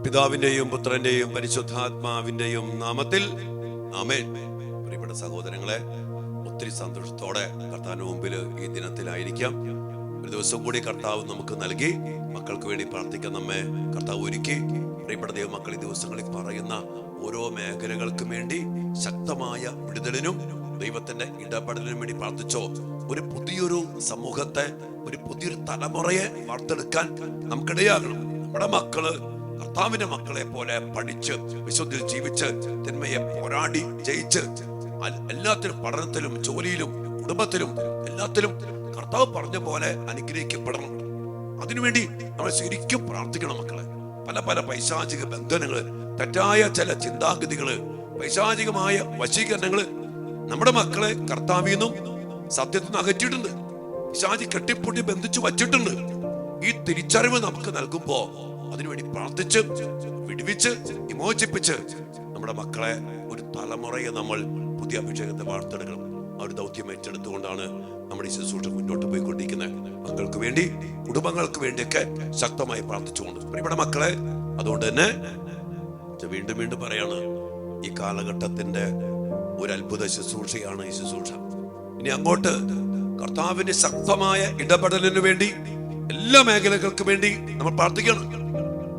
പിതാവിന്റെയും പുത്രന്റെയും പരിശുദ്ധാത്മാവിന്റെയും നാമത്തിൽ ആമേൻ. പ്രിയപ്പെട്ട സഹോദരങ്ങളെ, ഒത്തിരി സന്തോഷത്തോടെ കർത്താവിന് മുമ്പിൽ ഈ ദിനത്തിലായിരിക്കാം. ഒരു ദിവസം കൂടി കർത്താവ് നമുക്ക് നൽകി. മക്കൾക്ക് വേണ്ടി പ്രാർത്ഥിക്കാൻ നമ്മെ കർത്താവ് ഒരുക്കി. പ്രിയപ്പെട്ട ദൈവമക്കൾ, ഈ ദിവസങ്ങളിൽ പറയുന്ന ഓരോ മേഖലകൾക്കും വേണ്ടി ശക്തമായ വിടുതലിനും ദൈവത്തിന്റെ ഇടപെടലിനും വേണ്ടി പ്രാർത്ഥിച്ചോ. ഒരു പുതിയൊരു സമൂഹത്തെ, ഒരു പുതിയൊരു തലമുറയെ വാർത്തെടുക്കാൻ നമുക്കിടയാകണം. നമ്മുടെ മക്കള് കർത്താവിന്റെ മക്കളെ പോലെ പഠിച്ച് വിശുദ്ധിയിൽ ജീവിച്ച് തിന്മയെ പോരാടി ജയിച്ച് എല്ലാത്തിലും, പഠനത്തിലും, ജോലിയിലും, കുടുംബത്തിലും, എല്ലാത്തിലും കർത്താവ് പറഞ്ഞ പോലെ അനുഗ്രഹിക്കപ്പെടണം. അതിനുവേണ്ടി നമ്മൾ ശരിക്കും പ്രാർത്ഥിക്കണം. മക്കളെ, പല പല പൈശാചിക ബന്ധനങ്ങള്, തെറ്റായ ചില ചിന്താഗതികള്, പൈശാചികമായ വശീകരണങ്ങള് നമ്മുടെ മക്കളെ കർത്താവിൽ നിന്നും സത്യത്തിൽ നിന്ന് അകറ്റിയിട്ടുണ്ട്. പിശാചി കെട്ടിപ്പൊട്ടി ബന്ധിച്ചു വച്ചിട്ടുണ്ട്. ഈ തിരിച്ചറിവ് നമുക്ക് നൽകുമ്പോ അതിനുവേണ്ടി പ്രാർത്ഥിച്ച് വിടുവിച്ച് വിമോചിപ്പിച്ച് നമ്മുടെ മക്കളെ, ഒരു തലമുറയെ നമ്മൾ പുതിയ അഭിഷേകത്തെ വാർത്തെടുക്കണം. ആ ഒരു ദൗത്യം ഏറ്റെടുത്തുകൊണ്ടാണ് നമ്മുടെ ഈ ശുശ്രൂഷ മുന്നോട്ട് പോയിക്കൊണ്ടിരിക്കുന്നത്. മക്കൾക്ക് വേണ്ടി, കുടുംബങ്ങൾക്ക് വേണ്ടിയൊക്കെ ശക്തമായി പ്രാർത്ഥിച്ചുകൊണ്ട് പ്രിയപ്പെട്ട മക്കളെ, അതുകൊണ്ട് തന്നെ വീണ്ടും വീണ്ടും പറയാണ്, ഈ കാലഘട്ടത്തിന്റെ ഒരു അത്ഭുത ശുശ്രൂഷയാണ് ഈ ശുശ്രൂഷ. ഇനി അങ്ങോട്ട് കർത്താവിന്റെ ശക്തമായ ഇടപെടലിന് വേണ്ടി എല്ലാ മേഖലകൾക്കും വേണ്ടി നമ്മൾ പ്രാർത്ഥിക്കണം.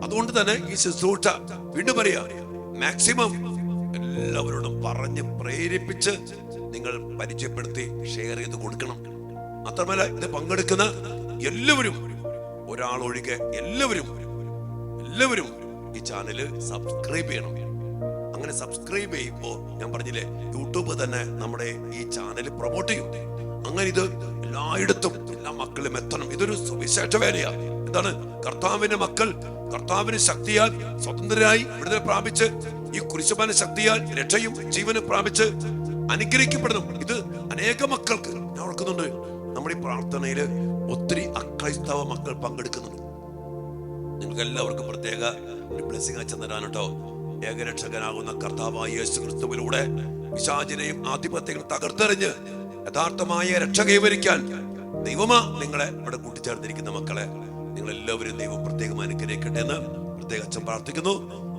അതുകൊണ്ട് തന്നെ ഈ ശുശ്രൂഷ വീണ്ടും പറയാ, മാക്സിമം എല്ലാവരോടും പറഞ്ഞ് പ്രേരിപ്പിച്ച് നിങ്ങൾ പരിചയപ്പെടുത്തി ഷെയർ ചെയ്ത് കൊടുക്കണം. മാത്രമല്ല, ഇത് പങ്കെടുക്കുന്ന എല്ലാവരും, ഒരാളൊഴികെ എല്ലാവരും ഈ ചാനല് സബ്സ്ക്രൈബ് ചെയ്യണം. അങ്ങനെ സബ്സ്ക്രൈബ് ചെയ്യുമ്പോൾ ഞാൻ പറഞ്ഞില്ലേ, യൂട്യൂബ് തന്നെ നമ്മുടെ ഈ ചാനൽ പ്രൊമോട്ട് ചെയ്യും. അങ്ങനെ ഇത് എല്ലായിടത്തും എല്ലാ മക്കളും എത്തണം. ഇതൊരു സുവിശേഷ വേലയാ. എന്താണ്? കർത്താവിന്റെ മക്കൾ കർത്താവിന് ശക്തിയാൽ സ്വതന്ത്രരായി വിടുതൽ പ്രാപിച്ച്, ഈ കുരിശുമരണ ശക്തിയാൽ രക്ഷയും ജീവനും പ്രാപിച്ച് അനുഗ്രഹിക്കപ്പെടണം. ഇത് അനേക മക്കൾക്ക്, ഞാൻ ഓർക്കുന്നുണ്ട്, നമ്മുടെ ഈ പ്രാർത്ഥനയില് ഒത്തിരി അക്രൈസ്തവ മക്കൾ പങ്കെടുക്കുന്നുണ്ട്. നിങ്ങൾക്ക് എല്ലാവർക്കും പ്രത്യേക ഒരു ബ്ലെസ്സിംഗ് അയച്ചു തരാൻ കേട്ടോ. ഏകരക്ഷകനാകുന്ന കർത്താവായ യേശു ക്രിസ്തുവിലൂടെ പിശാചിനെയും ആധിപത്യങ്ങൾ തകർത്തെറിഞ്ഞ് യഥാർത്ഥമായ രക്ഷ കൈവരിക്കാൻ ദൈവമാ നിങ്ങളെ ഇവിടെ കൂട്ടിച്ചേർന്നിരിക്കുന്ന മക്കളെ, നിങ്ങൾ എല്ലാവരും ദൈവം പ്രത്യേകം അനുഗ്രഹിക്കട്ടെ എന്ന് പ്രത്യേക അച്ഛൻ പ്രാർത്ഥിക്കുന്നു.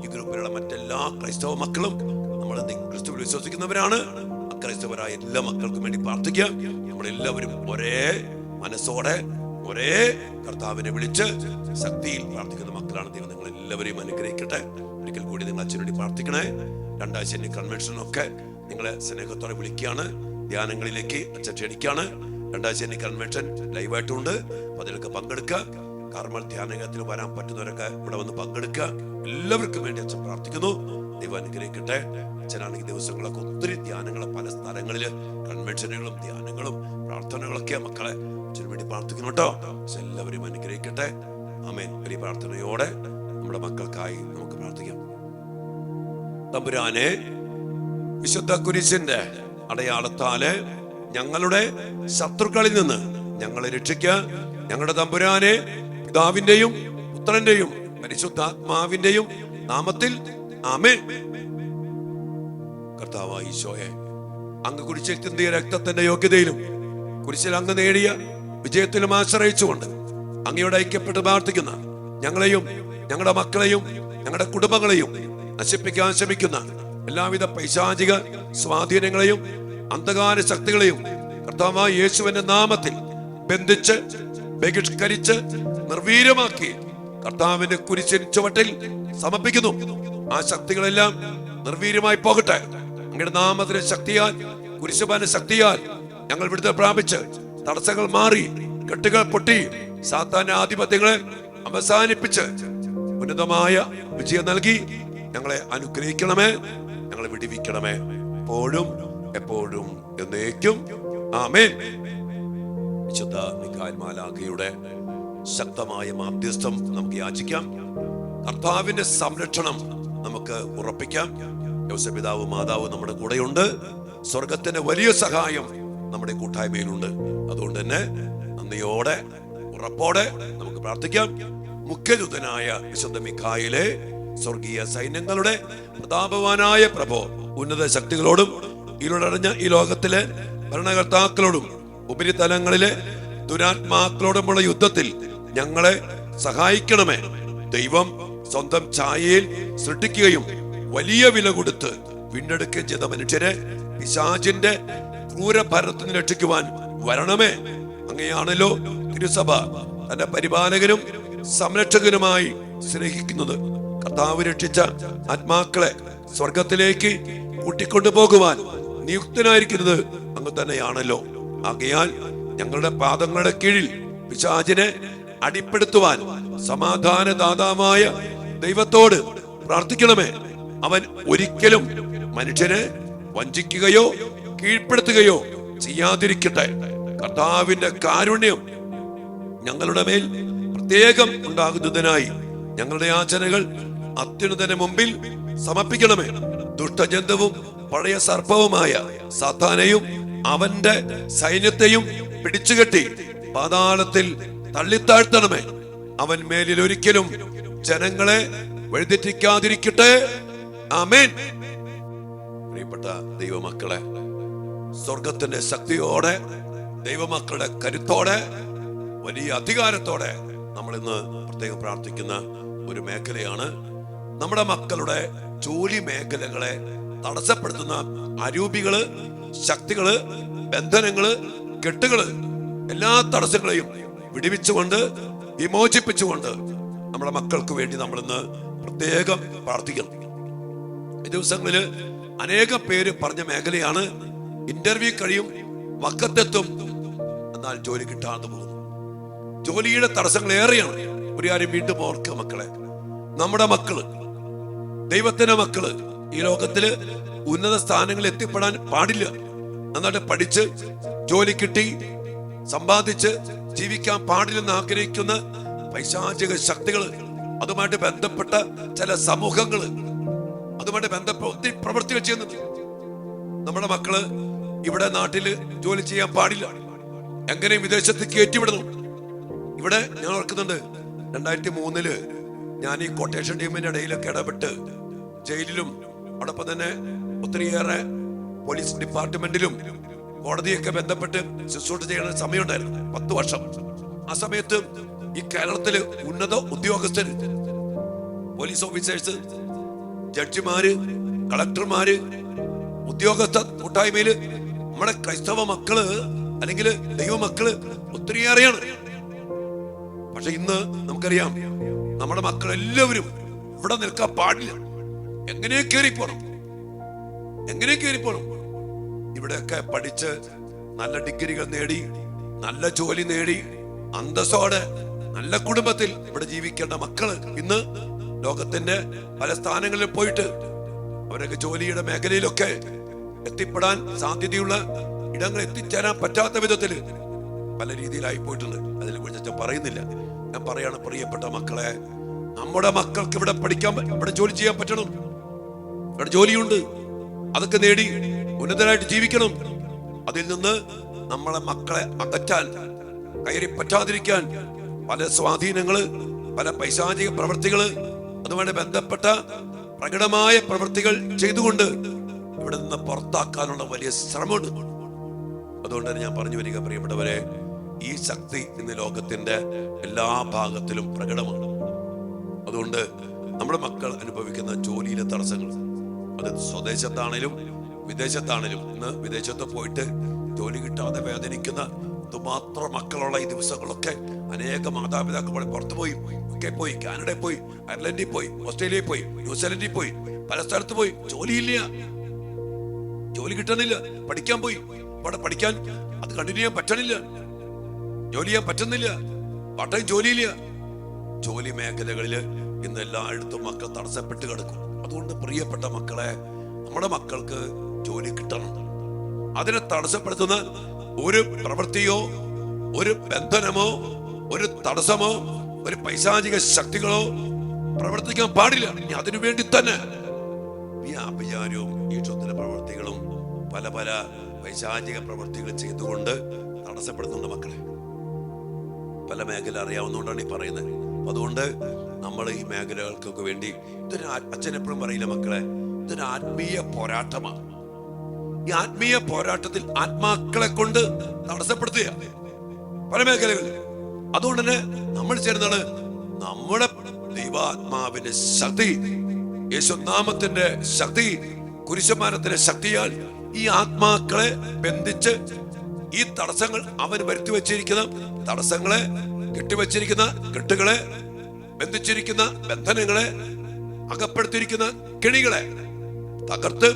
ഈ ഗ്രൂപ്പിലുള്ള മറ്റെല്ലാ ക്രൈസ്തവ മക്കളും നമ്മൾ ക്രിസ്തുവിൽ വിശ്വസിക്കുന്നവരാണ്. അക്രൈസ്തവരായ എല്ലാ മക്കൾക്കും വേണ്ടി പ്രാർത്ഥിക്കാം. നമ്മളെല്ലാവരും ഒരേ മനസ്സോടെ ഒരേ കർത്താവിനെ വിളിച്ച് ശക്തിയിൽ പ്രാർത്ഥിക്കുന്ന മക്കളാണ്. ദൈവം നിങ്ങൾ എല്ലാവരെയും അനുഗ്രഹിക്കട്ടെ. ഒരിക്കൽ കൂടി നിങ്ങൾ അച്ഛന് വേണ്ടി പ്രാർത്ഥിക്കണേ. രണ്ടാം ശനി കൺവെൻഷനൊക്കെ നിങ്ങളെ സ്നേഹത്തോടെ വിളിക്കുകയാണ്. ധ്യാനങ്ങളിലേക്ക് അച്ഛൻ ക്ഷണിക്കുകയാണ്. രണ്ടാം ശനി കൺവെൻഷൻ ലൈവായിട്ടുണ്ട്. അപ്പൊ അതിലൊക്കെ പങ്കെടുക്കുക. കാർമൽ ധ്യാനത്തിൽ വരാൻ പറ്റുന്നവരൊക്കെ ഇവിടെ വന്ന് പങ്കെടുക്കുക. എല്ലാവർക്കും വേണ്ടി അച്ഛൻ പ്രാർത്ഥിക്കുന്നു. ദൈവം അനുഗ്രഹിക്കട്ടെ. അച്ഛനാണെങ്കിൽ ദിവസങ്ങളൊക്കെ ഒത്തിരി ധ്യാനങ്ങൾ, പല സ്ഥലങ്ങളില് കൺവെൻഷനുകളും ധ്യാനങ്ങളും പ്രാർത്ഥനകളൊക്കെ മക്കളെ അച്ഛന് വേണ്ടി പ്രാർത്ഥിക്കുന്നു കേട്ടോ. എല്ലാവരും അനുഗ്രഹിക്കട്ടെ. ആമേൻ. ഒരു പ്രാർത്ഥനയോടെ നമ്മുടെ മക്കൾക്കായി നമുക്ക് പ്രാർത്ഥിക്കാം. തമ്പുരാനെ, വിശുദ്ധ കുരിശിന്റെ അടയാളത്താല് ഞങ്ങളുടെ ശത്രുക്കളിൽ നിന്ന് ഞങ്ങളെ രക്ഷിക്കുക. ഞങ്ങളുടെ തമ്പുരാനെ, പിതാവിന്റെയും പുത്രന്റെയും പരിശുദ്ധാത്മാവിന്റെയും നാമത്തിൽ ആമേൻ. കർത്താവായ ഈശോയെ, അങ്ങ് കുരിശിൽ ചിന്തിയ രക്തത്തിന്റെ യോഗ്യതയിലും കുരിശിൽ അങ്ങ് നേടിയ വിജയത്തിലും ആശ്രയിച്ചുകൊണ്ട് അങ്ങയോട് ഐക്യപ്പെട്ട് പ്രാർത്ഥിക്കുന്ന ഞങ്ങളെയും ഞങ്ങളുടെ മക്കളെയും ഞങ്ങളുടെ കുടുംബങ്ങളെയും നശിപ്പിക്കാൻ ശ്രമിക്കുന്ന എല്ലാവിധ പൈശാചിക സ്വാധീനങ്ങളെയും അന്ധകാര ശക്തികളെയും കർത്താവായ യേശുവിന്റെ നാമത്തിൽ ബന്ധിച്ച് ബഹിഷ്കരിച്ച് നിർവീര്യമാക്കി കർത്താവിന്റെ കുരിശിൻ ചുവട്ടിൽ സമർപ്പിക്കുന്നു. ആ ശക്തികളെല്ലാം നിർവീര്യമായി പോകട്ടെ. അങ്ങയുടെ നാമത്തിന്റെ ശക്തിയാൽ, കുരിശുമരണ ശക്തിയാൽ ഞങ്ങൾ വിടുതൽ പ്രാപിച്ച് തടസ്സങ്ങൾ മാറി, കെട്ടുകൾ പൊട്ടി, സാത്താന്റെ ആധിപത്യങ്ങളെ അവസാനിപ്പിച്ച് ഉന്നതമായ വിജയം നൽകി ഞങ്ങളെ അനുഗ്രഹിക്കണമേ, ഞങ്ങളെ വിടുവിക്കണമേ, എപ്പോഴും എപ്പോഴും എന്നേക്കും ആമേൻ. വിശുദ്ധ മിഖായേൽ മാലാഖയുടെ ശക്തമായ മാധ്യസ്ഥം നമുക്ക് യാചിക്കാം. കർത്താവിന്റെ സംരക്ഷണം നമുക്ക് ഉറപ്പിക്കാം. യോസേപ്പ് പിതാവ് മാതാവ് നമ്മുടെ കൂടെയുണ്ട്. സ്വർഗത്തിന്റെ വലിയ സഹായം നമ്മുടെ കൂട്ടായ്മയിലുണ്ട്. അതുകൊണ്ട് തന്നെ നന്ദിയോടെ ഉറപ്പോടെ നമുക്ക് പ്രാർത്ഥിക്കാം. മുഖ്യദൂതനായ വിശുദ്ധ മിഖായേലെ, സ്വർഗീയ സൈന്യങ്ങളുടെ പ്രതാപവാനായ പ്രഭോ, ഉന്നത ശക്തികളോടും ഇരുളടഞ്ഞ ഈ ലോകത്തിലെ ഭരണകർത്താക്കളോടും ഉപരിതലങ്ങളിലെ ദുരാത്മാക്കളോടുമുള്ള യുദ്ധത്തിൽ ഞങ്ങളെ സഹായിക്കണമേ. ദൈവം സ്വന്തം ഛായയിൽ സൃഷ്ടിക്കുകയും വലിയ വില കൊടുത്ത് വീണ്ടെടുക്കുകയും ചെയ്ത മനുഷ്യരെ പിശാചിന്റെ ക്രൂരഭരണത്തിൽ നിന്ന് രക്ഷിക്കുവാൻ വരണമേ. അങ്ങനെയാണല്ലോ തിരുസഭ തന്റെ പരിപാലകനും സംരക്ഷകനുമായി സ്നേഹിക്കുന്നത്. കർത്താവ് രക്ഷിച്ച ആത്മാക്കളെ സ്വർഗത്തിലേക്ക് കൂട്ടിക്കൊണ്ടുപോകുവാൻ നിയുക്തനായിരിക്കുന്നത് അങ്ങ് തന്നെയാണല്ലോ. ആകയാൽ ഞങ്ങളുടെ പാദങ്ങളുടെ കീഴിൽ പിശാചിനെ അടിപ്പെടുത്തുവാൻ സമാധാനദാതാവായ ദൈവത്തോട് പ്രാർത്ഥിക്കണമേ. അവൻ ഒരിക്കലും മനുഷ്യനെ വഞ്ചിക്കുകയോ കീഴ്പ്പെടുത്തുകയോ ചെയ്യാതിരിക്കട്ടെ. കർത്താവിന്റെ കാരുണ്യം ഞങ്ങളുടെ മേൽ പ്രത്യേകം ഉണ്ടാകുന്നതിനായി ഞങ്ങളുടെ യാചനകൾ അത്യുന്നതന്റെ മുമ്പിൽ സമർപ്പിക്കണമേ. ദുഷ്ടജന്തുവും പഴയ സർപ്പവുമായ സാത്താനെയും അവന്റെ സൈന്യത്തെയും പിടിച്ചുകെട്ടി പാതാളത്തിൽ തള്ളിത്താഴ്ത്തണമേ. അവൻ മേലിൽ ഒരിക്കലും ജനങ്ങളെ വഴിതെറ്റിക്കാതിരിക്കട്ടെ. ആമേൻ. പ്രിയപ്പെട്ട ദൈവമക്കളെ, സ്വർഗത്തിന്റെ ശക്തിയോടെ, ദൈവമക്കളുടെ കരുത്തോടെ, വലിയ അധികാരത്തോടെ നമ്മൾ ഇന്ന് പ്രത്യേകം പ്രാർത്ഥിക്കുന്ന ഒരു മേഖലയാണ് നമ്മുടെ മക്കളുടെ ജോലി മേഖലകളെ തടസ്സപ്പെടുത്തുന്ന അരൂപികള്, ശക്തികള്, ബന്ധനങ്ങള്, കെട്ടുകള്, എല്ലാ തടസ്സങ്ങളെയും വിടുവിച്ചുകൊണ്ട് വിമോചിപ്പിച്ചുകൊണ്ട് നമ്മുടെ മക്കൾക്ക് വേണ്ടി നമ്മൾ ഇന്ന് പ്രത്യേകം പ്രാർത്ഥിക്കണം. ഈ ദിവസങ്ങളില് അനേകം പേര് പറഞ്ഞ മേഖലയാണ് ഇന്റർവ്യൂ കഴിയും, വക്കത്തെത്തും, എന്നാൽ ജോലി കിട്ടാതെ പോകുന്നു. ജോലിയുടെ തടസ്സങ്ങൾ ഏറെയാണ്. ഒരു കാര്യം വീണ്ടും ഓർക്കുക മക്കളെ, നമ്മുടെ മക്കള്, ദൈവത്തിന്റെ മക്കള് ഈ ലോകത്തില് ഉന്നത സ്ഥാനങ്ങളിൽ എത്തിപ്പെടാൻ പാടില്ല. നന്നായിട്ട് പഠിച്ച് ജോലി കിട്ടി സമ്പാദിച്ച് ജീവിക്കാൻ പാടില്ലെന്ന് ആഗ്രഹിക്കുന്ന പൈശാചിക ശക്തികള്, അതുമായിട്ട് ബന്ധപ്പെട്ട ചില സമൂഹങ്ങള്, അതുമായിട്ട് ബന്ധപ്പെട്ട ഒത്തിരി പ്രവൃത്തികൾ ചെയ്യുന്നുണ്ട്. നമ്മുടെ മക്കള് ഇവിടെ നാട്ടില് ജോലി ചെയ്യാൻ പാടില്ല, എങ്ങനെ വിദേശത്ത് കയറ്റിവിടണം. ഇവിടെ ഞാൻ ഓർക്കുന്നുണ്ട്, 2003 ഞാൻ ഈ കൊട്ടേഷൻ ടീമിന്റെ ഇടയിലൊക്കെ ഇടപെട്ട് ജയിലിലും അതോടൊപ്പം തന്നെ ഒത്തിരിയേറെ പോലീസ് ഡിപ്പാർട്ട്മെന്റിലും കോടതിയൊക്കെ ബന്ധപ്പെട്ട് ശുശ്രൂഷ ചെയ്യുന്ന സമയമുണ്ടായിരുന്നു, 10 വർഷം. ആ സമയത്ത് ഈ കേരളത്തില് ഉന്നത ഉദ്യോഗസ്ഥര്, പോലീസ് ഓഫീസേഴ്സ്, ജഡ്ജിമാര്, കളക്ടർമാര്, ഉദ്യോഗസ്ഥ കൂട്ടായ്മയില് നമ്മുടെ ക്രൈസ്തവ മക്കള് അല്ലെങ്കിൽ ദൈവമക്കള് ഒത്തിരിയേറെയാണ്. പക്ഷെ ഇന്ന് നമുക്കറിയാം, നമ്മുടെ മക്കളെല്ലാവരും ഇവിടെ നിൽക്കാൻ പാടില്ല. എങ്ങനെ കയറിപ്പോണം. ഇവിടെയൊക്കെ പഠിച്ച് നല്ല ഡിഗ്രികൾ നേടി, നല്ല ജോലി നേടി, അന്തസ്സോടെ നല്ല കുടുംബത്തിൽ ഇവിടെ ജീവിക്കേണ്ട മക്കള് ഇന്ന് ലോകത്തിന്റെ പല സ്ഥാനങ്ങളിൽ പോയിട്ട് അവരൊക്കെ ജോലിയുടെ മേഖലയിലൊക്കെ എത്തിപ്പെടാൻ സാധ്യതയുള്ള ഇടങ്ങൾ എത്തിച്ചേരാൻ പറ്റാത്ത വിധത്തില് പല രീതിയിലായി പോയിട്ടുണ്ട്. അതിനെ കുറിച്ച് ഞാൻ പറയുന്നില്ല. ഞാൻ പറയാണ്, പ്രിയപ്പെട്ട മക്കളെ, നമ്മുടെ മക്കൾക്ക് ഇവിടെ പഠിക്കാൻ, ഇവിടെ ജോലി ചെയ്യാൻ പറ്റണം. ഇവിടെ ജോലിയുണ്ട്, അതൊക്കെ നേടി ഉന്നതരായിട്ട് ജീവിക്കണം. അതിൽ നിന്ന് നമ്മളെ മക്കളെ അകറ്റാൻ, കയറി പറ്റാതിരിക്കാൻ പല സ്വാധീനങ്ങള്, പല പൈശാചിക പ്രവൃത്തികള്, അതുമായി ബന്ധപ്പെട്ട പ്രകടമായ പ്രവൃത്തികൾ ചെയ്തുകൊണ്ട് ഇവിടെ നിന്ന് പുറത്താക്കാനുള്ള വലിയ ശ്രമമുണ്ട്. അതുകൊണ്ട് തന്നെ ഞാൻ പറഞ്ഞു വരിക, പ്രിയപ്പെട്ടവരെ, ഈ ശക്തി ഇന്ന് ലോകത്തിന്റെ എല്ലാ ഭാഗത്തിലും പ്രകടമാണ്. അതുകൊണ്ട് നമ്മുടെ മക്കൾ അനുഭവിക്കുന്ന ജോലിയിലെ തടസ്സങ്ങൾ, അത് സ്വദേശത്താണേലും വിദേശത്താണേലും, ഇന്ന് വിദേശത്ത് പോയിട്ട് ജോലി കിട്ടാതെ വേദനിക്കുന്ന ഇതുമാത്രം മക്കളുള്ള ഈ ദിവസങ്ങളൊക്കെ അനേക മാതാപിതാക്കൾ പുറത്തു പോയി, പോയി, കാനഡയിൽ പോയി, അയർലൻഡിൽ പോയി, ഓസ്ട്രേലിയയിൽ പോയി, ന്യൂസിലൻഡിൽ പോയി, പല സ്ഥലത്ത് പോയി. ജോലിയില്ല, ജോലി കിട്ടണില്ല. പഠിക്കാൻ പോയി, അവിടെ പഠിക്കാൻ അത് കണ്ടിന്യൂ ചെയ്യാൻ പറ്റണില്ല, ജോലി ചെയ്യാൻ പറ്റുന്നില്ല, പാർട്ട് ജോലിയില്ല. ജോലി മേഖലകളില് ഇന്ന് എല്ലായിടത്തും മക്കൾ തടസ്സപ്പെട്ട് കിടക്കും. അതുകൊണ്ട് പ്രിയപ്പെട്ട മക്കളെ, നമ്മുടെ മക്കൾക്ക് ജോലി കിട്ടണം. അതിനെ തടസ്സപ്പെടുത്തുന്ന ഒരു പ്രവൃത്തിയോ, ഒരു ബന്ധനമോ, ഒരു തടസ്സമോ, ഒരു പൈശാചിക ശക്തികളോ പ്രവർത്തിക്കാൻ പാടില്ല. അതിനു വേണ്ടി തന്നെ ഈ അഭിചാരവും ഈ ക്ഷുദ്ര പ്രവൃത്തികളും പല പല പൈശാചിക പ്രവൃത്തികൾ ചെയ്തുകൊണ്ട് തടസ്സപ്പെടുന്നുണ്ട് മക്കളെ. പല മേഖല അറിയാവുന്നതുകൊണ്ടാണ് ഈ പറയുന്നത്. അതുകൊണ്ട് നമ്മൾ ഈ മേഖലകൾക്കൊക്കെ വേണ്ടി, ഇതൊരു അച്ഛൻ എപ്പോഴും പറയില്ല മക്കളെ, ഇതൊരു ആത്മീയ പോരാട്ടമാണ്. ഈ ആത്മീയ പോരാട്ടത്തിൽ ആത്മാക്കളെ കൊണ്ട് തടസ്സപ്പെടുത്തുക പല മേഖലകളിൽ. അതുകൊണ്ട് തന്നെ നമ്മൾ ചേരുന്നതാണ് നമ്മുടെ ദൈവാത്മാവിന്റെ ശക്തി, യേശുനാമത്തിന്റെ ശക്തി, കുരിശുമരണത്തിന്റെ ശക്തിയാൽ ഈ ആത്മാക്കളെ ബന്ധിച്ച് ഈ തടസ്സങ്ങൾ അവൻ വരുത്തി വെച്ചിരിക്കുന്ന തടസ്സങ്ങളെ, കെട്ടിവെച്ചിരിക്കുന്ന കെട്ടുകളെ, ബന്ധിച്ചിരിക്കുന്ന ബന്ധനങ്ങളെ, അകപ്പെടുത്തിയിരിക്കുന്ന കെണികളെ തകർത്ത്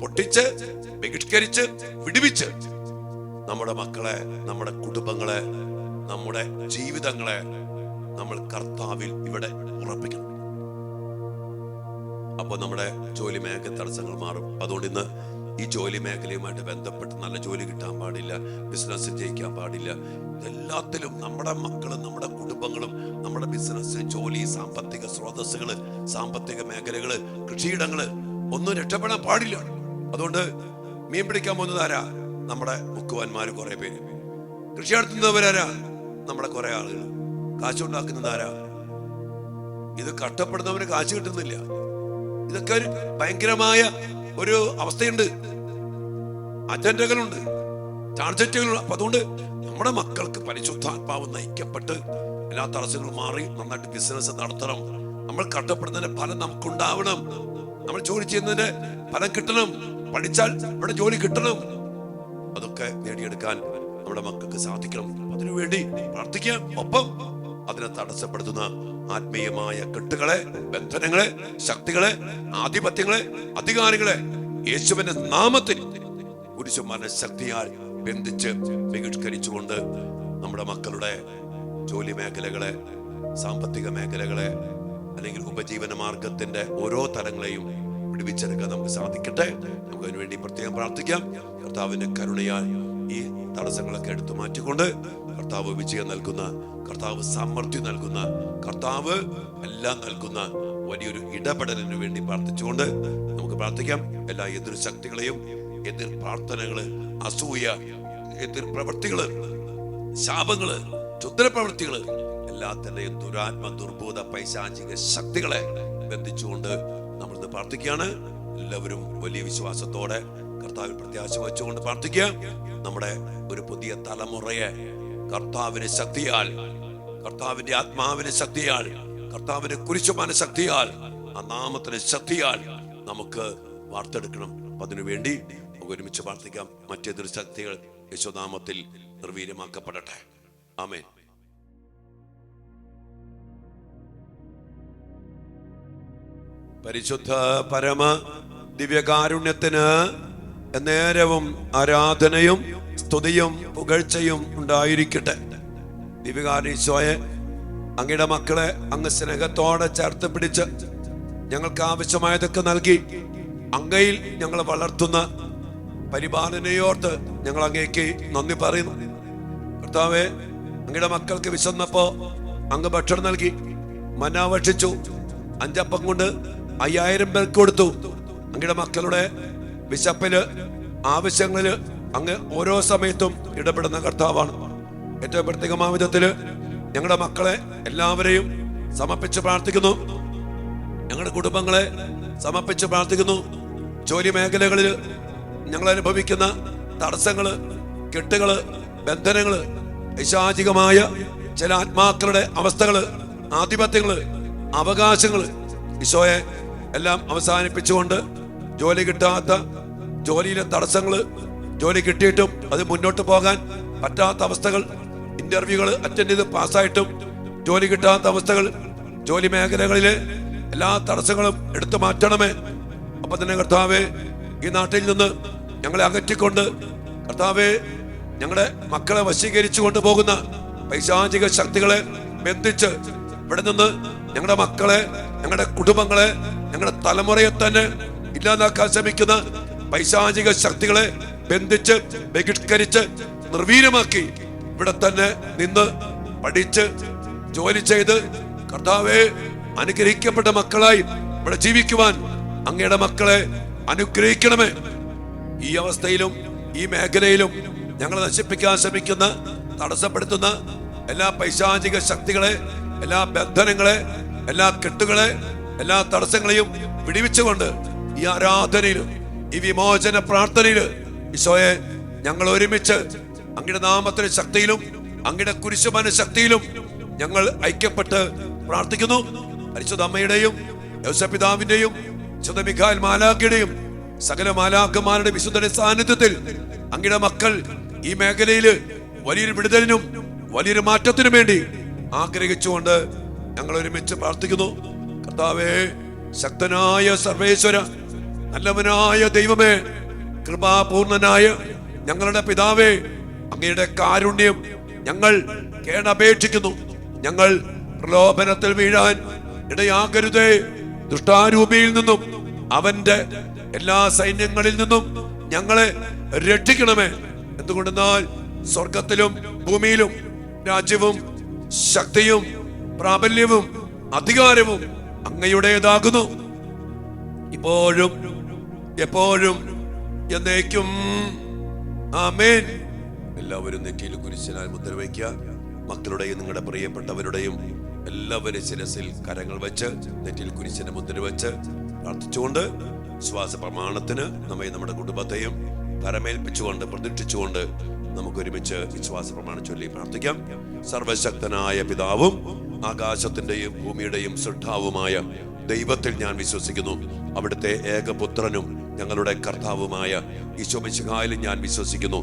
പൊട്ടിച്ച് ബഹിഷ്കരിച്ച് വിടുവിച്ച് നമ്മുടെ മക്കളെ, നമ്മുടെ കുടുംബങ്ങളെ, നമ്മുടെ ജീവിതങ്ങളെ നമ്മൾ കർത്താവിൽ ഇവിടെ ഉറപ്പിക്കണം. അപ്പൊ നമ്മുടെ ജോലി മേഖല തടസ്സങ്ങൾ മാറും. അതുകൊണ്ട് ഇന്ന് ഈ ജോലി മേഖലയുമായിട്ട് ബന്ധപ്പെട്ട് നല്ല ജോലി കിട്ടാൻ പാടില്ല, ബിസിനസ് ജയിക്കാൻ പാടില്ല. എല്ലാത്തിലും നമ്മുടെ മക്കളും നമ്മുടെ കുടുംബങ്ങളും നമ്മുടെ ബിസിനസ്, ജോലി, സാമ്പത്തിക സ്രോതസ്സുകള്, സാമ്പത്തിക മേഖലകള്, കൃഷിയിടങ്ങള് ഒന്നും രക്ഷപ്പെടാൻ പാടില്ല. അതുകൊണ്ട് മീൻ പിടിക്കാൻ പോകുന്നതാരാ? നമ്മുടെ മുക്കുവാന്മാര് കുറെ പേര്. കൃഷി നടത്തുന്നവരാരാ? നമ്മുടെ കുറെ ആളുകൾ. കാശുണ്ടാക്കുന്നതാരാ? ഇത് കഷ്ടപ്പെടുന്നവന് കാശ് കിട്ടുന്നില്ല. ഇതൊക്കെ ഒരു ഭയങ്കരമായ ഒരു അവസ്ഥയുണ്ട്, അജണ്ടകളുണ്ട്, ടാർജറ്റുകളുണ്ട്. അപ്പൊ അതുകൊണ്ട് നമ്മുടെ മക്കൾക്ക് പരിശുദ്ധാത്മാവ് നയിക്കപ്പെട്ട് എല്ലാ തടസ്സങ്ങളും മാറി നന്നായിട്ട് ബിസിനസ് നടത്തണം. നമ്മൾ കഷ്ടപ്പെടുന്നതിന്റെ ഫലം നമുക്കുണ്ടാവണം. നമ്മൾ ജോലി ചെയ്യുന്നതിന്റെ ഫലം കിട്ടണം. പഠിച്ചാൽ ഇവിടെ ജോലി കിട്ടണം. അതൊക്കെ നേടിയെടുക്കാൻ നമ്മുടെ മക്കൾക്ക് സാധിക്കണം. അതിനുവേണ്ടി പ്രാർത്ഥിക്കാം. ഒപ്പം അതിനെ തടസ്സപ്പെടുത്തുന്ന ആത്മീയമായ കെട്ടുകളെ, ബന്ധനങ്ങളെ, ശക്തികളെ, ആധിപത്യങ്ങളെ, അധികാരികളെ യേശുവിന്റെ നാമത്തിൽ കുരിശുമരണ ശക്തിയാൽ ബന്ധിച്ച് ബഹിഷ്കരിച്ചുകൊണ്ട് നമ്മുടെ മക്കളുടെ ജോലി മേഖലകളെ, സാമ്പത്തിക മേഖലകളെ, അല്ലെങ്കിൽ ഉപജീവന മാർഗത്തിന്റെ ഓരോ തലങ്ങളെയും വിടുവിച്ചെടുക്കാൻ നമുക്ക് സാധിക്കട്ടെ. നമുക്ക് അതിനുവേണ്ടി പ്രത്യേകം പ്രാർത്ഥിക്കാം. കർത്താവിന്റെ കരുണയാൽ ഈ തടസ്സങ്ങളൊക്കെ എടുത്തു മാറ്റിക്കൊണ്ട് കർത്താവ് വിജയം നൽകുന്ന, കർത്താവ് സമൃദ്ധി നൽകുന്ന, കർത്താവ് എല്ലാം നൽകുന്ന വലിയൊരു ഇടപെടലിന് വേണ്ടി പ്രാർത്ഥിച്ചുകൊണ്ട് നമുക്ക് പ്രാർത്ഥിക്കാം. എല്ലാ എതിർ ശക്തികളെയും, എതിർ പ്രാർത്ഥനകള്, അസൂയ, എതിർ പ്രവൃത്തികള്, ശാപങ്ങള്, ക്ഷുദ്രപ്രവൃത്തികള്, എല്ലാത്തിന്റെയും ദുരാത്മ, ദുർബോധ, പൈശാചിക ശക്തികളെ ബന്ധിച്ചുകൊണ്ട് നമ്മൾ ഇന്ന് പ്രാർത്ഥിക്കുകയാണ്. എല്ലാവരും വലിയ വിശ്വാസത്തോടെ കർത്താവിൽ പ്രത്യാശ വെച്ചുകൊണ്ട് പ്രാർത്ഥിക്കുക. നമ്മുടെ ഒരു പുതിയ തലമുറയെ കർത്താവിന്റെ ശക്തിയാൽ, കർത്താവിന്റെ ആത്മാവിന്റെ ശക്തിയാൽ, കർത്താവിന്റെ കുരിശുമരണ ശക്തിയാൽ, ആ നാമത്തിന്റെ ശക്തിയാൽ നമുക്ക് വാർത്തെടുക്കണം. അതിനുവേണ്ടി നമുക്ക് ഒരുമിച്ച് പ്രാർത്ഥിക്കാം. മറ്റേതൊരു ശക്തികൾ യേശുനാമത്തിൽ നിർവീര്യമാക്കപ്പെടട്ടെ. ആമേൻ. പരിശുദ്ധ പരമ ദിവ്യകാരുണ്യത്തിന് നേരവും ആരാധനയും സ്തുതിയും പുകഴ്ചയും ഉണ്ടായിരിക്കട്ടെ. ദിവ്യകാരുണ്യശോയെ, അങ്ങയുടെ മക്കളെ അങ്ങ് സ്നേഹത്തോടെ ചേർത്ത് പിടിച്ച് ഞങ്ങൾക്ക് ആവശ്യമായതൊക്കെ നൽകി അങ്ങയിൽ ഞങ്ങൾ വളർത്തുന്ന പരിപാലനയോർത്ത് ഞങ്ങൾ അങ്ങേക്ക് നന്ദി പറയുന്നു. കർത്താവേ, അങ്ങയുടെ മക്കൾക്ക് വിശന്നപ്പോ അങ്ങ് ഭക്ഷണം നൽകി, മന്ന ഭക്ഷിച്ചു, 5 അപ്പം കൊണ്ട് 5000 പേർക്ക് കൊടുത്തു. അങ്ങയുടെ മക്കളുടെ വിശപ്പില്, ആവശ്യങ്ങളില് അങ്ങ് ഓരോ സമയത്തും ഇടപെടുന്ന കർത്താവാണ്. ഏറ്റവും പ്രത്യേകമായ വിധത്തില് ഞങ്ങളുടെ മക്കളെ എല്ലാവരെയും സമർപ്പിച്ച് പ്രാർത്ഥിക്കുന്നു. ഞങ്ങളുടെ കുടുംബങ്ങളെ സമർപ്പിച്ച് പ്രാർത്ഥിക്കുന്നു. ജോലി മേഖലകളിൽ ഞങ്ങൾ അനുഭവിക്കുന്ന തടസ്സങ്ങള്, കെട്ടുകള്, ബന്ധനങ്ങള്, പൈശാചികമായ ചില ആത്മാക്കളുടെ അവസ്ഥകള്, ആധിപത്യങ്ങള്, അവകാശങ്ങള്, ഈശോയെ എല്ലാം അവസാനിപ്പിച്ചുകൊണ്ട് ജോലി കിട്ടാത്ത, ജോലിയിലെ തടസ്സങ്ങള്, ജോലി കിട്ടിയിട്ടും അത് മുന്നോട്ട് പോകാൻ പറ്റാത്ത അവസ്ഥകൾ, ഇന്റർവ്യൂകൾ അറ്റൻഡ് ചെയ്ത് പാസ്സായിട്ടും ജോലി കിട്ടാത്ത അവസ്ഥകൾ, ജോലി മേഖലകളിലെ എല്ലാ തടസ്സങ്ങളും എടുത്തു മാറ്റണമേ. അപ്പൊ തന്നെ കർത്താവേ, ഈ നാട്ടിൽ നിന്ന് ഞങ്ങളെ അകറ്റിക്കൊണ്ട് കർത്താവേ, ഞങ്ങളുടെ മക്കളെ വശീകരിച്ചു കൊണ്ടുപോകുന്ന പൈശാചിക ശക്തികളെ ബന്ധിച്ച് ഇവിടെ നിന്ന് ഞങ്ങളുടെ മക്കളെ, ഞങ്ങളുടെ കുടുംബങ്ങളെ, ഞങ്ങളുടെ തലമുറയെ തന്നെ ഇല്ലാതാക്കാൻ ശ്രമിക്കുന്ന പൈശാചിക ശക്തികളെ ബന്ധിച്ച് ബഹിഷ്കരിച്ച് നിർവീര്യമാക്കി ഇവിടെ തന്നെ നിന്ന് പഠിച്ച് ജോലി ചെയ്ത് കർത്താവേ, അനുഗ്രഹിക്കപ്പെട്ട മക്കളായി ഇവിടെ ജീവിക്കുവാൻ അങ്ങയുടെ മക്കളെ അനുഗ്രഹിക്കണമേ. ഈ അവസ്ഥയിലും ഈ മേഖലയിലും ഞങ്ങളെ നശിപ്പിക്കാൻ ശ്രമിക്കുന്ന, തടസ്സപ്പെടുത്തുന്ന എല്ലാ പൈശാചിക ശക്തികളെ, എല്ലാ ബന്ധനങ്ങളെ, എല്ലാ കെട്ടുകളെ, എല്ലാ തടസ്സങ്ങളെയും വിടുവിച്ചുകൊണ്ട് ഈ ആരാധനയിലും ഈ വിമോചന പ്രാർത്ഥനയില് ഈശോയെ ഞങ്ങൾ ഒരുമിച്ച് അങ്ങയുടെ നാമത്തിന്റെ ശക്തിയിലും അങ്ങയുടെ കുരിശുമരണ ശക്തിയിലും ഞങ്ങൾ ഐക്യപ്പെട്ട് പ്രാർത്ഥിക്കുന്നു. പരിശുദ്ധ അമ്മയുടെയും യോസേപ്പ് പിതാവിന്റെയും വിശുദ്ധ മിഖായേൽ മാലാഖയുടെയും സകല മാലാഖമാരുടെ വിശുദ്ധന്റെ സാന്നിധ്യത്തിൽ അങ്ങയുടെ മക്കൾ ഈ മേഖലയിൽ വലിയൊരു വിടുതലിനും വലിയൊരു മാറ്റത്തിനും വേണ്ടി ആഗ്രഹിച്ചുകൊണ്ട് ഞങ്ങൾ ഒരുമിച്ച് പ്രാർത്ഥിക്കുന്നു. കർത്താവേ, ശക്തനായ സർവേശ്വര, നല്ലവനായ ദൈവമേ, കൃപാപൂർണനായ ഞങ്ങളുടെ പിതാവേ, അങ്ങയുടെ കാരുണ്യം ഞങ്ങൾ കേണപേക്ഷിക്കുന്നു. ഞങ്ങൾ പ്രലോഭനത്തിൽ വീഴാൻ ഇടയാകരുതേ. ദുഷ്ടാരൂപിയിൽ നിന്നും അവന്റെ എല്ലാ സൈന്യങ്ങളിൽ നിന്നും ഞങ്ങളെ രക്ഷിക്കണമേ. എന്തുകൊണ്ടെന്നാൽ സ്വർഗത്തിലും ഭൂമിയിലും രാജ്യവും ശക്തിയും പ്രാബല്യവും അധികാരവും അങ്ങയുടേതാകുന്നു, ഇപ്പോഴും എപ്പോഴും എന്നേക്കും. ആമേൻ. എല്ലാവരും നെറ്റിയിൽ കുരിശിനാൽ മുദ്ര വയ്ക്കുക. മക്കളുടെയും നിങ്ങളുടെ പ്രിയപ്പെട്ടവരുടെയും എല്ലാവരും ശിരസിൽ കരങ്ങൾ വെച്ച് നെറ്റിയിൽ കുരിശിന്റെ മുദ്ര വെച്ച് പ്രാർത്ഥിച്ചുകൊണ്ട് വിശ്വാസ പ്രമാണത്തിന് നമ്മെ നമ്മുടെ കുടുംബത്തെയും പരമേൽപ്പിച്ചുകൊണ്ട് പ്രതിഷ്ഠിച്ചുകൊണ്ട് നമുക്ക് ഒരുമിച്ച് വിശ്വാസ പ്രമാണം ചൊല്ലി പ്രാർത്ഥിക്കാം. സർവശക്തനായ പിതാവും ആകാശത്തിന്റെയും ഭൂമിയുടെയും സൃഷ്ടാവുമായ ദൈവത്തിൽ ഞാൻ വിശ്വസിക്കുന്നു. അവിടുത്തെ ഏകപുത്രനും ഞങ്ങളുടെ കർത്താവുമായ ഈശോ മിശിഹായിൽ ഞാൻ വിശ്വസിക്കുന്നു.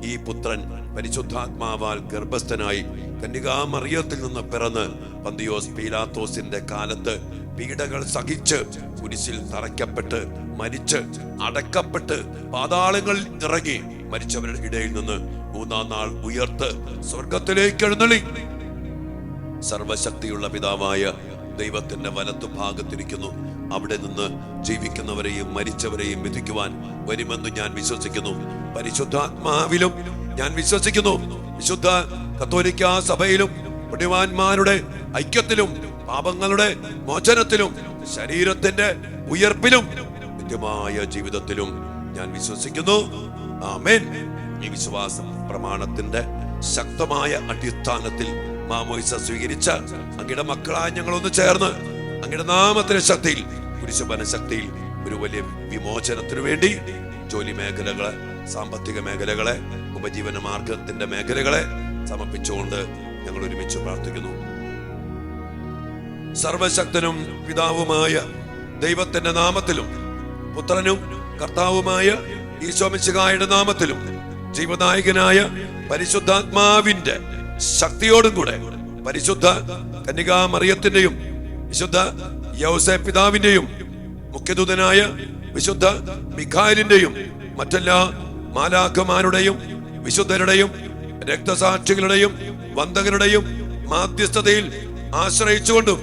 ഈ പുത്രൻ പരിശുദ്ധാത്മാവാൽ ഗർഭസ്ഥനായി കന്യകാമറിയത്തിൽ നിന്ന് പിറന്ന് പന്തിയോസ് പീലാത്തോസിന്റെ കാലത്ത് പീഡകൾ സഹിച്ച് കുരിശിൽ തറയ്ക്കപ്പെട്ട് മരിച്ച് അടക്കപ്പെട്ട് പാതാളങ്ങളിൽ ഇറങ്ങി മരിച്ചവരുടെ ഇടയിൽ നിന്ന് മൂന്നാം നാൾ ഉയർത്ത് സ്വർഗത്തിലേക്ക് എഴുന്നള്ളി സർവശക്തിയുള്ള പിതാവായ ദൈവത്തിന്റെ വലത്തു ഭാഗത്തിരിക്കുന്നു. അവിടെ നിന്ന് ജീവിക്കുന്നവരെയും മരിച്ചവരെയും വിധിക്കുവാൻ വരുമെന്ന് ഞാൻ വിശ്വസിക്കുന്നു. പരിശുദ്ധാത്മാവിലും ഞാൻ വിശ്വസിക്കുന്നു. വിശുദ്ധ കത്തോലിക്കാ സഭയിലും പുണ്യവാന്മാരുടെ ഐക്യത്തിലും പാപങ്ങളുടെ മോചനത്തിലും ശരീരത്തിന്റെ ഉയർപ്പിലും നിത്യമായ ജീവിതത്തിലും ഞാൻ വിശ്വസിക്കുന്നു. ആമേൻ. ഈ വിശ്വാസ പ്രമാണത്തിന്റെ ശക്തമായ അടിസ്ഥാനത്തിൽ മാമോയിസ സ്വീകരിച്ച അങ്ങയുടെ മക്കളായ ഞങ്ങളൊന്ന് ചേർന്ന് അങ്ങയുടെ നാമത്തിന്റെ ശക്തിയിൽ കുരിശുമരണ ശക്തിയിൽ ഒരു വലിയ വിമോചനത്തിനു വേണ്ടി ജോലി മേഖലകളെ, സാമ്പത്തിക മേഖലകളെ, ഉപജീവന മാർഗത്തിന്റെ മേഖലകളെ സമർപ്പിച്ചുകൊണ്ട് ഞങ്ങൾ ഒരുമിച്ച് പ്രാർത്ഥിക്കുന്നു. സർവശക്തനും പിതാവുമായ ദൈവത്തിന്റെ നാമത്തിലും പുത്രനും കർത്താവുമായ ഈശോ മിശിഹായുടെ നാമത്തിലും ജീവനായകനായ പരിശുദ്ധാത്മാവിന്റെ ശക്തിയോടും കൂടെ പരിശുദ്ധ കന്യകാമറിയത്തിന്റെയും വിശുദ്ധ യോസേപ്പ് പിതാവിന്റെയും മുഖ്യദൂതനായ വിശുദ്ധ മിഖായേലിന്റെയും മറ്റെല്ലാ മാലാഖമാരുടെയും വിശുദ്ധരുടെയും രക്തസാക്ഷികളുടെയും വന്ദകരുടെയും മാധ്യസ്ഥതയിൽ ആശ്രയിച്ചുകൊണ്ടും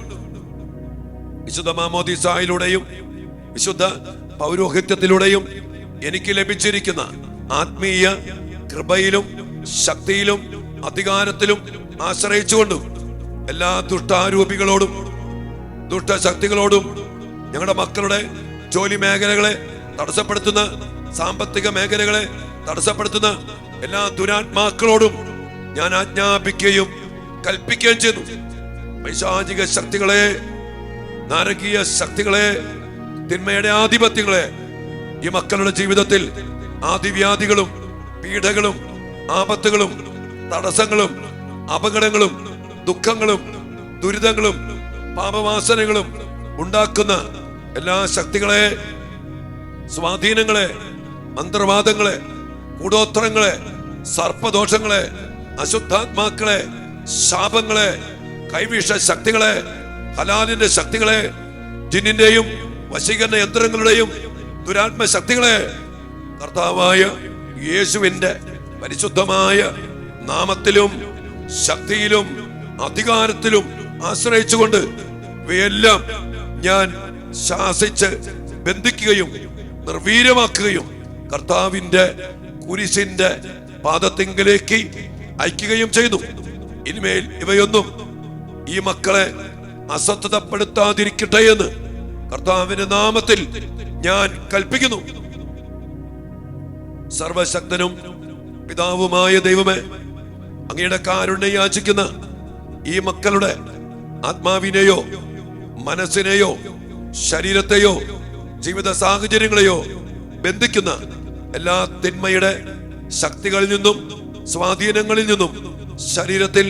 വിശുദ്ധ മാമോദീസായിലൂടെയും വിശുദ്ധ പൗരോഹിത്യത്തിലൂടെയും എനിക്ക് ലഭിച്ചിരിക്കുന്ന ആത്മീയ കൃപയിലും ശക്തിയിലും അധികാരത്തിലും ആശ്രയിച്ചുകൊണ്ടും എല്ലാ ദുഷ്ടാരൂപികളോടും ദുഷ്ടശക്തികളോടും ഞങ്ങളുടെ മക്കളുടെ ജോലി മേഖലകളെ തടസ്സപ്പെടുത്തുന്ന, സാമ്പത്തിക മേഖലകളെ തടസ്സപ്പെടുത്തുന്ന എല്ലാ ദുരാത്മാക്കളോടും ഞാൻ ആജ്ഞാപിക്കുകയും കൽപ്പിക്കുകയും ചെയ്തു. പൈശാചിക ശക്തികളെ, നാരകീയ ശക്തികളെ, തിന്മയുടെ ആധിപത്യങ്ങളെ ഈ മക്കളുടെ ജീവിതത്തിൽ ആദിവ്യാധികളും പീഡകളും ആപത്തുകളും തടസ്സങ്ങളും അപകടങ്ങളും ദുഃഖങ്ങളും ദുരിതങ്ങളും പാപവാസനകളും ഉണ്ടാക്കുന്ന എല്ലാ ശക്തികളെ, സ്വാധീനങ്ങളെ, മന്ത്രവാദങ്ങളെ, കൂടോത്രങ്ങളെ, സർപ്പദോഷങ്ങളെ, അശുദ്ധാത്മാക്കളെ, ശാപങ്ങളെ, കൈവിഷ ശക്തികളെ, ഹലാലിന്റെ ശക്തികളെ, ജിന്നിന്റെയും വശീകരണ യന്ത്രങ്ങളുടെയും ദുരാത്മ ശക്തികളെ കർത്താവായ യേശുവിന്റെ പരിശുദ്ധമായ നാമത്തിലും ശക്തിയിലും അധികാരത്തിലും ആശ്രയിച്ചുകൊണ്ട് ഇവയെല്ലാം ഞാൻ ശാസിച്ച് ബന്ധിക്കുകയും നിർവീര്യമാക്കുകയും കർത്താവിന്റെ കുരിശിന്റെ പാദത്തിങ്കിലേക്ക് അയക്കുകയും ചെയ്തു. ഇനിമേൽ ഇവയൊന്നും ഈ മക്കളെ അസ്വസ്ഥതപ്പെടുത്താതിരിക്കട്ടെ എന്ന് കർത്താവിന്റെ നാമത്തിൽ ഞാൻ കൽപ്പിക്കുന്നു. സർവശക്തനും പിതാവുമായ ദൈവമേ, അങ്ങയുടെ കാരുണ്യം യാചിക്കുന്ന ഈ മക്കളുടെ ആത്മാവിനെയോ മനസ്സിനെയോ ശരീരത്തെയോ ജീവിത സാഹചര്യങ്ങളെയോ ബന്ധിക്കുന്ന എല്ലാ തിന്മയുടെ ശക്തികളിൽ നിന്നും സ്വാധീനങ്ങളിൽ നിന്നും ശരീരത്തിൽ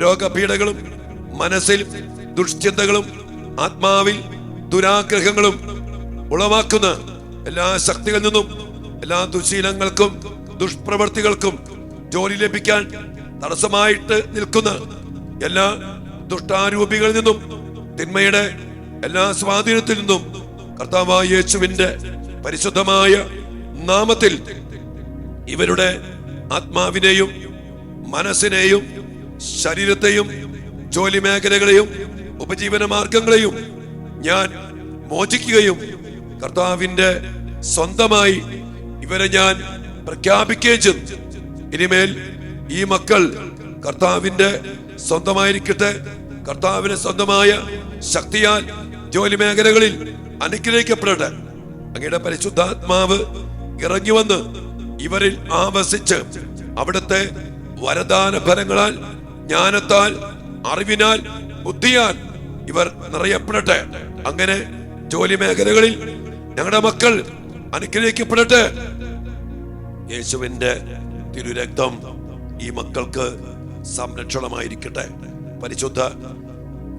രോഗപീഠകളും മനസ്സിൽ ദുഷ്ചിന്തകളും ആത്മാവിൽ ദുരാഗ്രഹങ്ങളും ഉളവാക്കുന്ന എല്ലാ ശക്തികളിൽ നിന്നും, എല്ലാ ദുശീലങ്ങൾക്കും ദുഷ്പ്രവർത്തികൾക്കും, ജോലി ലഭിക്കാൻ തടസ്സമായിട്ട് നിൽക്കുന്ന എല്ലാ ദുഷ്ടാരൂപികളിൽ നിന്നും, തിന്മയുടെ എല്ലാ സ്വാധീനത്തിൽ നിന്നും കർത്താവായ യേശുവിന്റെ പരിശുദ്ധമായ നാമത്തിൽ ഇവരുടെ ആത്മാവിനെയും മനസ്സിനെയും ശരീരത്തെയും ജോലി മേഖലകളെയും ഉപജീവന മാർഗങ്ങളെയും ഞാൻ മോചിക്കുകയും കർത്താവിന്റെ സ്വന്തമായി ഇവരെ ഞാൻ പ്രഖ്യാപിക്കുകയും ചെയ്തു. ഇനിമേൽ ഈ മക്കൾ കർത്താവിന്റെ സ്വന്തമായിരിക്കട്ടെ. കർത്താവിന് സ്വന്തമായ ശക്തിയാൽ ജോലി മേഖലകളിൽ അനുഗ്രഹിക്കപ്പെടട്ടെ. അങ്ങയുടെ പരിശുദ്ധാത്മാവ് ഇറങ്ങി വന്ന് ഇവരിൽ ആവസിച്ച് അവിടുത്തെ വരദാന ഫലങ്ങളാൽ, ജ്ഞാനത്താൽ, അറിവിനാൽ, ബുദ്ധിയാൽ ഇവർ നിറയപ്പെടട്ടെ. അങ്ങനെ ജോലി മേഖലകളിൽ ഞങ്ങളുടെ മക്കൾ അനുഗ്രഹിക്കപ്പെടട്ടെ. യേശുവിന്റെ തിരുരക്തം ഈ മക്കൾക്ക് സംരക്ഷണമായിരിക്കട്ടെ. പരിശുദ്ധ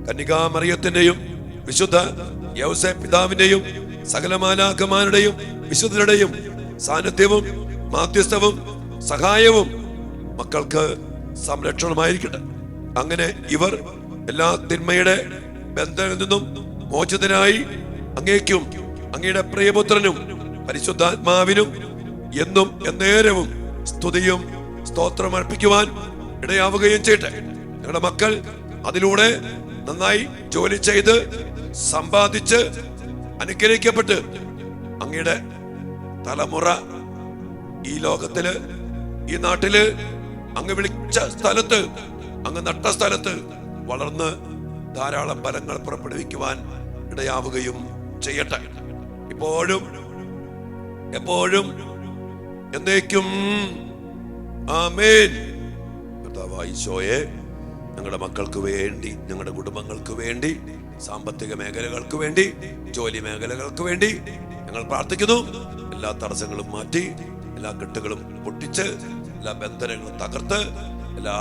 കന്യകാമറിയത്തിന്റെയും വിശുദ്ധ യൗസേപ്പ് പിതാവിന്റെയും സകല മാലാഖമാരുടെയും വിശുദ്ധരുടെയും സാന്നിധ്യവും മാധ്യസ്ഥവും സഹായവും മക്കൾക്ക് സംരക്ഷണമായിരിക്കട്ടെ. അങ്ങനെ ഇവർ എല്ലാ തിന്മയുടെ ബന്ധങ്ങളിൽ നിന്നും മോചിതരായി അങ്ങേക്കും അങ്ങയുടെ പ്രിയപുത്രനും പരിശുദ്ധാത്മാവിനും എന്നും എന്നേരവും സ്തുതിയും സ്തോത്രം അർപ്പിക്കുവാൻ ഇടയാവുകയും ചെയ്യട്ടെ. ഞങ്ങളുടെ മക്കൾ അതിലൂടെ നന്നായി ജോലി ചെയ്ത് സമ്പാദിച്ച് അനുഗ്രഹിക്കപ്പെട്ട് അങ്ങയുടെ തലമുറ ഈ ലോകത്തില്, ഈ നാട്ടില്, അങ്ങ് വിളിച്ച സ്ഥലത്ത്, അങ്ങ് നട്ട സ്ഥലത്ത് വളർന്ന് ധാരാളം ഫലങ്ങൾ പുറപ്പെടുവിക്കുവാൻ ഇടയാവുകയും ചെയ്യട്ടെ. ഇപ്പോഴും എപ്പോഴും എന്നേക്കും ആമേൻ. കർത്താവായ ഈശോയെ, ഞങ്ങളുടെ മക്കൾക്ക് വേണ്ടി, ഞങ്ങളുടെ കുടുംബങ്ങൾക്ക് വേണ്ടി, സാമ്പത്തിക മേഖലകൾക്ക് വേണ്ടി, ജോലി മേഖലകൾക്ക് വേണ്ടി ഞങ്ങൾ പ്രാർത്ഥിക്കുന്നു. എല്ലാ തടസ്സങ്ങളും മാറ്റി, എല്ലാ കെട്ടുകളും പൊട്ടിച്ച്, എല്ലാ ബന്ധനങ്ങളും തകർത്ത്, എല്ലാ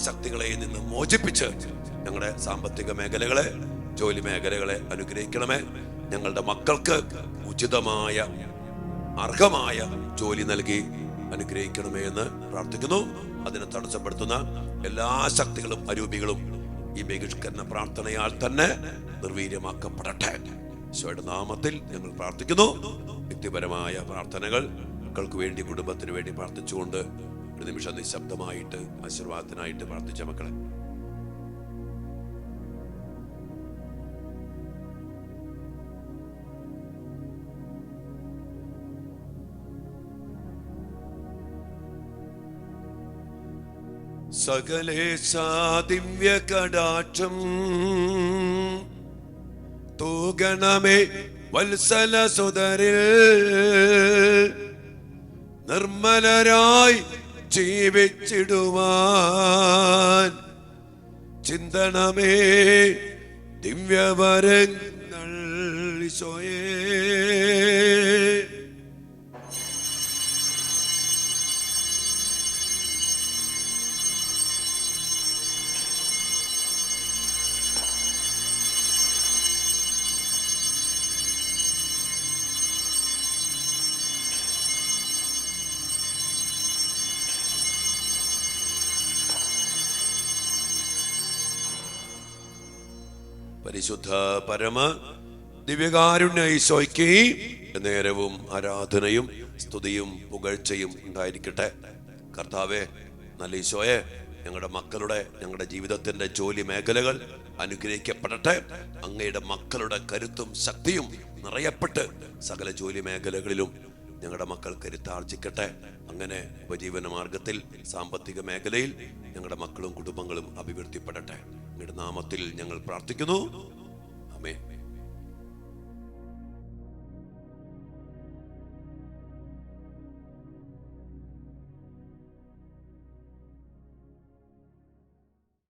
ശക്തികളെയും നിന്ന് മോചിപ്പിച്ച് ഞങ്ങളുടെ സാമ്പത്തിക മേഖലകളെ, ജോലി മേഖലകളെ അനുഗ്രഹിക്കണമേ. ഞങ്ങളുടെ മക്കൾക്ക് ഉചിതമായ അർഹമായ ജോലി നൽകി അനുഗ്രഹിക്കണമേ എന്ന് പ്രാർത്ഥിക്കുന്നു. അതിനെ തടസ്സപ്പെടുത്തുന്ന എല്ലാ ശക്തികളും അരൂപികളും ഈ ബഹിഷ്കരണ പ്രാർത്ഥനയാൽ തന്നെ നിർവീര്യമാക്കപ്പെടട്ടെ. ഈശോയുടെ നാമത്തിൽ ഞങ്ങൾ പ്രാർത്ഥിക്കുന്നു. വ്യക്തിപരമായ പ്രാർത്ഥനകൾ മക്കൾക്ക് വേണ്ടി, കുടുംബത്തിന് വേണ്ടി പ്രാർത്ഥിച്ചുകൊണ്ട് ഒരു നിമിഷം നിശബ്ദമായിട്ട് ആശീർവാദത്തിനായിട്ട് പ്രാർത്ഥിച്ച മക്കളെ. സകലേശാ ദിവ്യ കടാക്ഷം തൂഗണമേ വത്സല സുതരിൽ, നിർമ്മലരായി ജീവിച്ചിടുവാൻ ചിന്തണമേ ദിവ്യവരങ്ങൾ ഈശോയേ. പരിശുദ്ധ പരമ ദിവ്യകാരുണ്യ ഈശോയ്ക്ക് നേരവും ആരാധനയും സ്തുതിയും പുകഴ്ചയും ഉണ്ടായിരിക്കട്ടെ. കർത്താവേ, നല്ല ഈശോയെ, ഞങ്ങളുടെ മക്കളുടെ, ഞങ്ങളുടെ ജീവിതത്തിന്റെ ജോലി മേഖലകൾ അനുഗ്രഹിക്കപ്പെടട്ടെ. അങ്ങയുടെ മക്കളുടെ കരുത്തും ശക്തിയും നിറയപ്പെട്ട് സകല ജോലി മേഖലകളിലും ഞങ്ങളുടെ മക്കൾ കരുത്താർജിക്കട്ടെ. അങ്ങനെ ഉപജീവന മാർഗത്തിൽ, സാമ്പത്തിക മേഖലയിൽ ഞങ്ങളുടെ മക്കളും കുടുംബങ്ങളും അഭിവൃദ്ധിപ്പെടട്ടെ. അങ്ങയുടെ നാമത്തിൽ ഞങ്ങൾ പ്രാർത്ഥിക്കുന്നു.